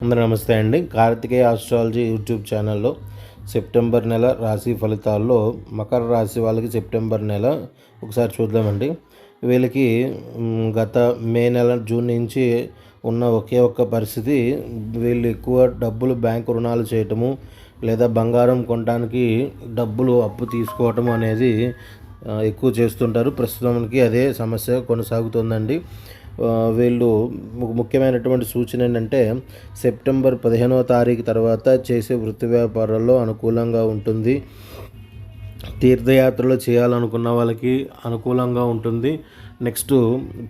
అందరూ నమస్తే అండి. కార్తికేయ ఆస్ట్రాలజీ యూట్యూబ్ ఛానల్లో సెప్టెంబర్ నెల రాశి ఫలితాల్లో మకర రాశి వాళ్ళకి సెప్టెంబర్ నెల ఒకసారి చూద్దామండి. వీళ్ళకి గత మే నెల జూన్ నుంచి ఉన్న ఒకే ఒక్క పరిస్థితి, వీళ్ళు ఎక్కువ డబ్బులు బ్యాంకు రుణాలు చేయటము లేదా బంగారం కొనడానికి డబ్బులు అప్పు తీసుకోవటం అనేది ఎక్కువ చేస్తుంటారు. ప్రస్తుతానికి అదే సమస్య కొనసాగుతుందండి. వీళ్ళు ముఖ్యమైనటువంటి సూచన ఏంటంటే, సెప్టెంబర్ 15వ తారీఖు తర్వాత చేసే వృత్తి వ్యాపారాల్లో అనుకూలంగా ఉంటుంది. తీర్థయాత్రలు చేయాలనుకున్న వాళ్ళకి అనుకూలంగా ఉంటుంది. నెక్స్ట్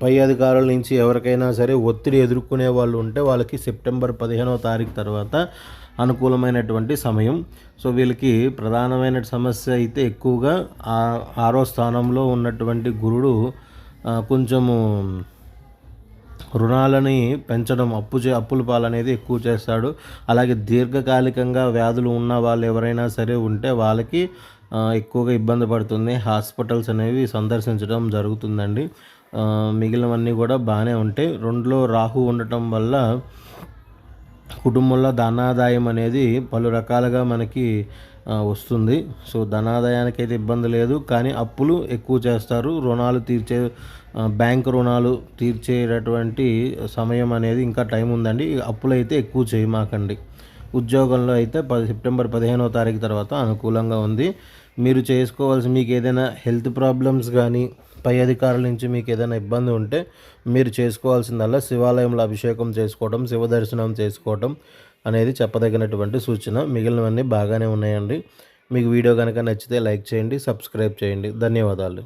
పై అధికారుల నుంచి ఎవరికైనా సరే ఒత్తిడి ఎదుర్కొనే వాళ్ళు ఉంటే వాళ్ళకి సెప్టెంబర్ 15వ తారీఖు తర్వాత అనుకూలమైనటువంటి సమయం. సో వీళ్ళకి ప్రధానమైన సమస్య అయితే ఎక్కువగా 6వ స్థానంలో ఉన్నటువంటి గురుడు కొంచెము రుణాలని పెంచడం, అప్పుల పాలనేది ఎక్కువ చేస్తాడు. అలాగే దీర్ఘకాలికంగా వ్యాధులు ఉన్న వాళ్ళు ఎవరైనా సరే ఉంటే వాళ్ళకి ఎక్కువగా ఇబ్బంది పడుతుంది. హాస్పిటల్స్ అనేవి సందర్శించడం జరుగుతుందండి. మిగిలినవన్నీ కూడా బాగానే ఉంటాయి. 2లో రాహు ఉండటం వల్ల కుటుంబంలో ధనాదాయం అనేది పలు రకాలుగా మనకి వస్తుంది. సో ధనాదాయానికి అయితే ఇబ్బంది లేదు, కానీ అప్పులు ఎక్కువ చేస్తారు. బ్యాంకు రుణాలు తీర్చేటటువంటి సమయం అనేది ఇంకా టైం ఉందండి. అప్పులు అయితే ఎక్కువ చేయమాకండి. ఉద్యోగంలో అయితే సెప్టెంబర్ 15వ తారీఖు తర్వాత అనుకూలంగా ఉంది. మీరు మీకు ఏదైనా హెల్త్ ప్రాబ్లమ్స్ కానీ పై అధికారుల నుంచి మీకు ఏదైనా ఇబ్బంది ఉంటే మీరు చేసుకోవాల్సిందల్లా శివాలయంలో అభిషేకం చేసుకోవడం, శివ దర్శనం చేసుకోవడం అనేది చెప్పదగినటువంటి సూచన. మిగిలినవన్నీ బాగానే ఉన్నాయండి. మీకు వీడియో కనుక నచ్చితే లైక్ చేయండి, సబ్స్క్రైబ్ చేయండి. ధన్యవాదాలు.